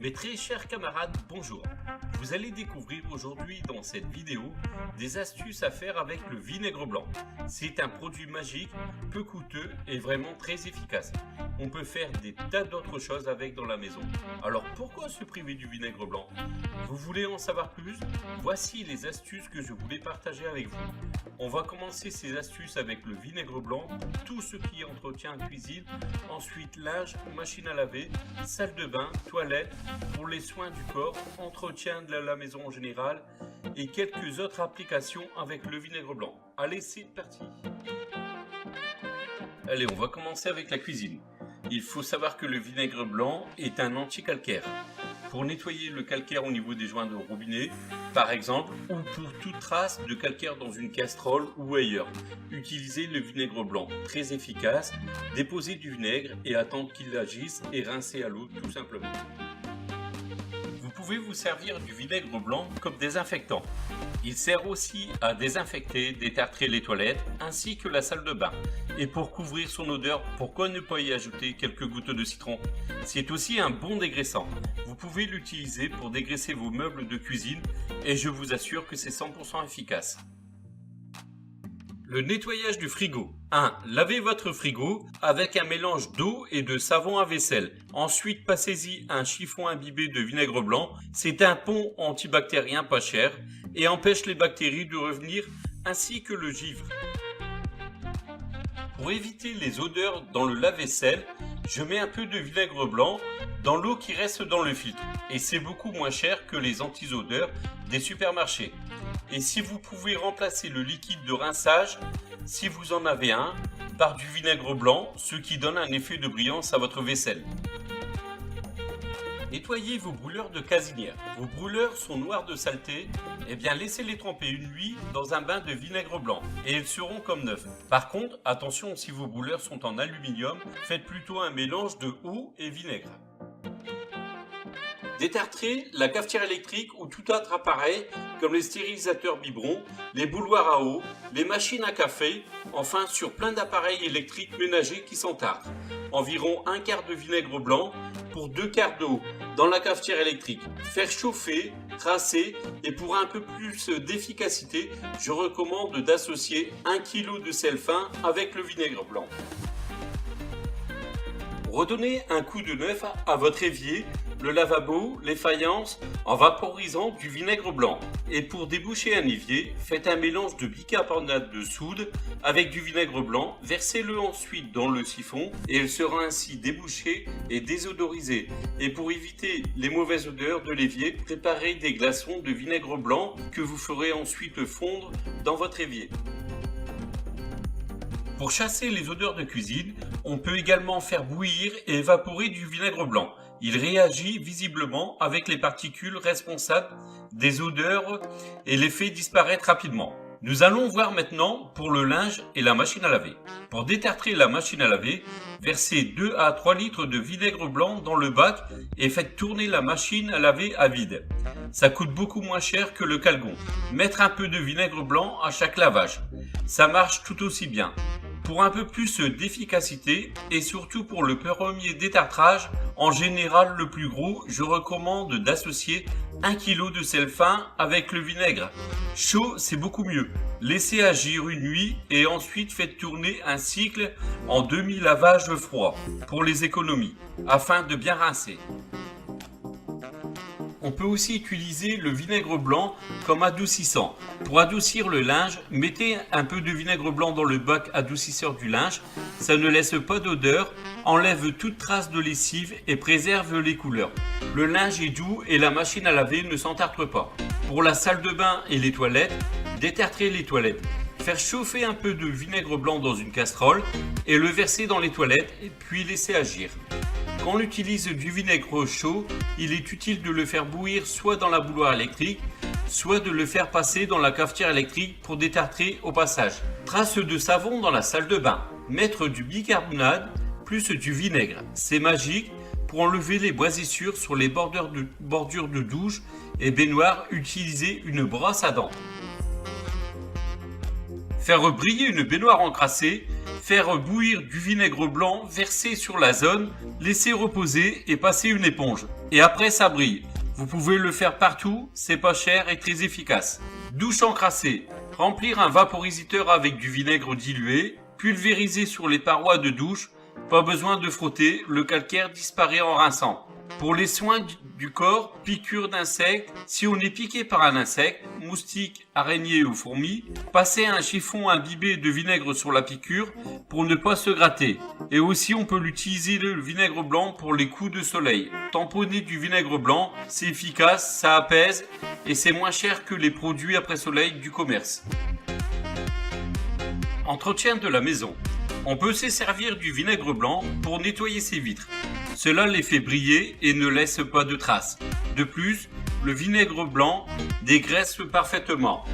Mes très chers camarades, bonjour. Vous allez découvrir aujourd'hui dans cette vidéo des astuces à faire avec le vinaigre blanc. C'est un produit magique, peu coûteux et vraiment très efficace. On peut faire des tas d'autres choses avec dans la maison. Alors pourquoi se priver du vinaigre blanc? Vous voulez en savoir plus? Voici les astuces que je voulais partager avec vous. On va commencer ces astuces avec le vinaigre blanc, tout ce qui est entretien cuisine, ensuite linge, machine à laver, salle de bain, toilette, pour les soins du corps, entretien de la maison en général et quelques autres applications avec le vinaigre blanc. Allez, c'est parti! Allez, on va commencer avec la cuisine. Il faut savoir que le vinaigre blanc est un anti-calcaire. Pour nettoyer le calcaire au niveau des joints de robinet, par exemple, ou pour toute trace de calcaire dans une casserole ou ailleurs, utilisez le vinaigre blanc, très efficace. Déposez du vinaigre et attendre qu'il agisse et rincez à l'eau tout simplement. Vous pouvez vous servir du vinaigre blanc comme désinfectant. Il sert aussi à désinfecter, détartrer les toilettes ainsi que la salle de bain. Et pour couvrir son odeur, pourquoi ne pas y ajouter quelques gouttes de citron? C'est aussi un bon dégraissant. Vous pouvez l'utiliser pour dégraisser vos meubles de cuisine et je vous assure que c'est 100% efficace. Le nettoyage du frigo. 1. Lavez votre frigo avec un mélange d'eau et de savon à vaisselle. Ensuite, passez-y un chiffon imbibé de vinaigre blanc. C'est un pont antibactérien pas cher et empêche les bactéries de revenir ainsi que le givre. Pour éviter les odeurs dans le lave-vaisselle, je mets un peu de vinaigre blanc dans l'eau qui reste dans le filtre. Et c'est beaucoup moins cher que les anti-odeurs des supermarchés. Et si vous pouvez remplacer le liquide de rinçage, si vous en avez un, par du vinaigre blanc, ce qui donne un effet de brillance à votre vaisselle. Nettoyez vos brûleurs de casinière. Vos brûleurs sont noirs de saleté, eh bien laissez-les tremper une nuit dans un bain de vinaigre blanc et ils seront comme neufs. Par contre, attention, si vos brûleurs sont en aluminium, faites plutôt un mélange de eau et vinaigre. Détartrez la cafetière électrique ou tout autre appareil comme les stérilisateurs biberons, les bouilloires à eau, les machines à café, enfin sur plein d'appareils électriques ménagers qui s'entartrent. Environ un quart de vinaigre blanc pour 2 quarts d'eau dans la cafetière électrique. Faire chauffer, rincer et pour un peu plus d'efficacité, je recommande d'associer 1 kg de sel fin avec le vinaigre blanc. Redonnez un coup de neuf à votre évier, le lavabo, les faïences en vaporisant du vinaigre blanc. Et pour déboucher un évier, faites un mélange de bicarbonate de soude avec du vinaigre blanc, versez-le ensuite dans le siphon et il sera ainsi débouché et désodorisé. Et pour éviter les mauvaises odeurs de l'évier, préparez des glaçons de vinaigre blanc que vous ferez ensuite fondre dans votre évier. Pour chasser les odeurs de cuisine, on peut également faire bouillir et évaporer du vinaigre blanc. Il réagit visiblement avec les particules responsables des odeurs et les fait disparaître rapidement. Nous allons voir maintenant pour le linge et la machine à laver. Pour détartrer la machine à laver, versez 2 à 3 litres de vinaigre blanc dans le bac et faites tourner la machine à laver à vide. Ça coûte beaucoup moins cher que le calgon. Mettre un peu de vinaigre blanc à chaque lavage. Ça marche tout aussi bien. Pour un peu plus d'efficacité et surtout pour le premier détartrage, en général le plus gros, je recommande d'associer 1 kg de sel fin avec le vinaigre. Chaud, c'est beaucoup mieux. Laissez agir une nuit et ensuite faites tourner un cycle en demi-lavage froid pour les économies, afin de bien rincer. On peut aussi utiliser le vinaigre blanc comme adoucissant. Pour adoucir le linge, mettez un peu de vinaigre blanc dans le bac adoucisseur du linge. Ça ne laisse pas d'odeur, enlève toute trace de lessive et préserve les couleurs. Le linge est doux et la machine à laver ne s'entartre pas. Pour la salle de bain et les toilettes, détartrez les toilettes. Faire chauffer un peu de vinaigre blanc dans une casserole et le verser dans les toilettes puis laisser agir. Quand on utilise du vinaigre chaud, il est utile de le faire bouillir soit dans la bouilloire électrique, soit de le faire passer dans la cafetière électrique pour détartrer au passage. Trace de savon dans la salle de bain. Mettre du bicarbonate plus du vinaigre. C'est magique pour enlever les moisissures sur les bordures de douche et baignoire. Utilisez une brosse à dents. Faire briller une baignoire encrassée Faire bouillir du vinaigre blanc, verser sur la zone, laisser reposer et passer une éponge. Et après ça brille. Vous pouvez le faire partout, c'est pas cher et très efficace. Douche encrassée. Remplir un vaporisateur avec du vinaigre dilué, pulvériser sur les parois de douche. Pas besoin de frotter, le calcaire disparaît en rinçant. Pour les soins du corps, piqûre d'insectes, si on est piqué par un insecte, moustique, araignée ou fourmi, passez un chiffon imbibé de vinaigre sur la piqûre pour ne pas se gratter. Et aussi on peut l'utiliser le vinaigre blanc pour les coups de soleil. Tamponner du vinaigre blanc, c'est efficace, ça apaise et c'est moins cher que les produits après soleil du commerce. Entretien de la maison. On peut se servir du vinaigre blanc pour nettoyer ses vitres. Cela les fait briller et ne laisse pas de traces. De plus, le vinaigre blanc dégraisse parfaitement.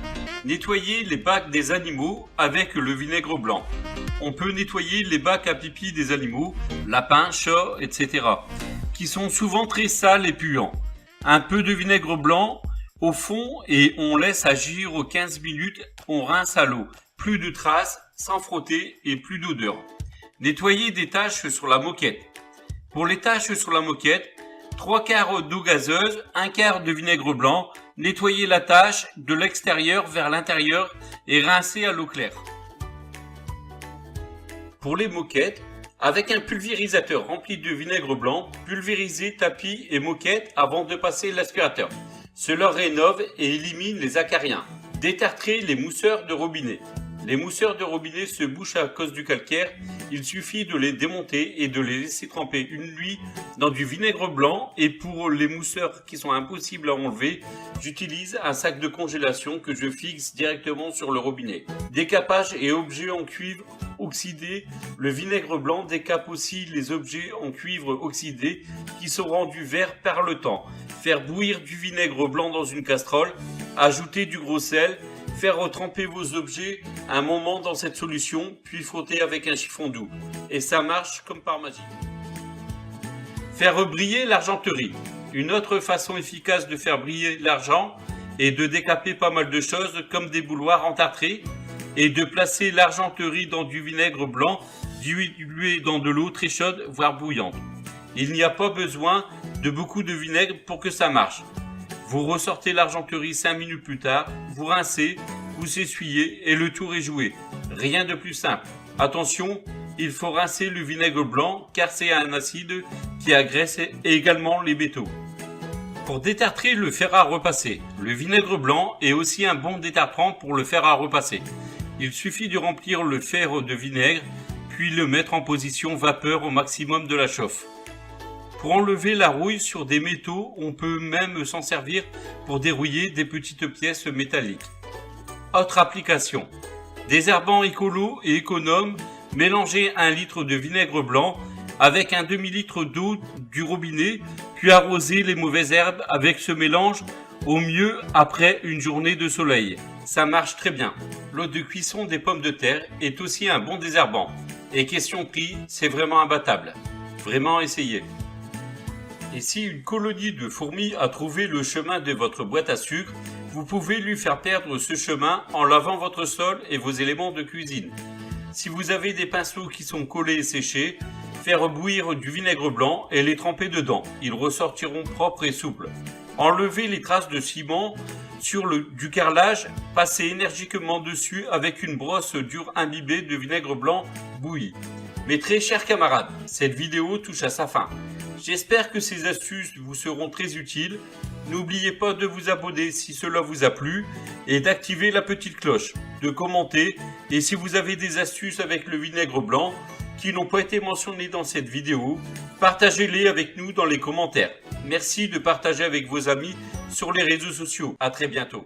Nettoyer les bacs des animaux avec le vinaigre blanc. On peut nettoyer les bacs à pipi des animaux, lapins, chats, etc. qui sont souvent très sales et puants. Un peu de vinaigre blanc au fond et on laisse agir 15 minutes, on rince à l'eau. Plus de traces, sans frotter et plus d'odeur. Nettoyer des taches sur la moquette. Pour les taches sur la moquette, 3/4 d'eau gazeuse, 1/4 de vinaigre blanc, nettoyer la tache de l'extérieur vers l'intérieur et rincer à l'eau claire. Pour les moquettes, avec un pulvérisateur rempli de vinaigre blanc, pulvérisez tapis et moquettes avant de passer l'aspirateur. Cela rénove et élimine les acariens. Détartrez les mousseurs de robinet. Les mousseurs de robinet se bouchent à cause du calcaire, il suffit de les démonter et de les laisser tremper une nuit dans du vinaigre blanc et pour les mousseurs qui sont impossibles à enlever, j'utilise un sac de congélation que je fixe directement sur le robinet. Décapage et objets en cuivre oxydé, le vinaigre blanc décape aussi les objets en cuivre oxydé qui sont rendus verts par le temps. Faire bouillir du vinaigre blanc dans une casserole, ajouter du gros sel, faire tremper vos objets un moment dans cette solution, puis frotter avec un chiffon doux. Et ça marche comme par magie. Faire briller l'argenterie. Une autre façon efficace de faire briller l'argent est de décaper pas mal de choses comme des bouilloires entartrés et de placer l'argenterie dans du vinaigre blanc dilué dans de l'eau très chaude, voire bouillante. Il n'y a pas besoin de beaucoup de vinaigre pour que ça marche. Vous ressortez l'argenterie 5 minutes plus tard, vous rincez, vous essuyez et le tour est joué. Rien de plus simple. Attention, il faut rincer le vinaigre blanc car c'est un acide qui agresse également les métaux. Pour détartrer le fer à repasser, le vinaigre blanc est aussi un bon détartrant pour le fer à repasser. Il suffit de remplir le fer de vinaigre, puis le mettre en position vapeur au maximum de la chauffe. Pour enlever la rouille sur des métaux, on peut même s'en servir pour dérouiller des petites pièces métalliques. Autre application. Désherbant écolo et économe, mélangez 1 litre de vinaigre blanc avec un demi-litre d'eau du robinet, puis arrosez les mauvaises herbes avec ce mélange, au mieux après une journée de soleil. Ça marche très bien. L'eau de cuisson des pommes de terre est aussi un bon désherbant. Et question prix, c'est vraiment imbattable. Vraiment essayez. Et si une colonie de fourmis a trouvé le chemin de votre boîte à sucre, vous pouvez lui faire perdre ce chemin en lavant votre sol et vos éléments de cuisine. Si vous avez des pinceaux qui sont collés et séchés, faire bouillir du vinaigre blanc et les tremper dedans. Ils ressortiront propres et souples. Enlevez les traces de ciment sur du carrelage, passez énergiquement dessus avec une brosse dure imbibée de vinaigre blanc bouilli. Mes très chers camarades, cette vidéo touche à sa fin. J'espère que ces astuces vous seront très utiles. N'oubliez pas de vous abonner si cela vous a plu et d'activer la petite cloche, de commenter et si vous avez des astuces avec le vinaigre blanc qui n'ont pas été mentionnées dans cette vidéo, partagez-les avec nous dans les commentaires. Merci de partager avec vos amis sur les réseaux sociaux. À très bientôt.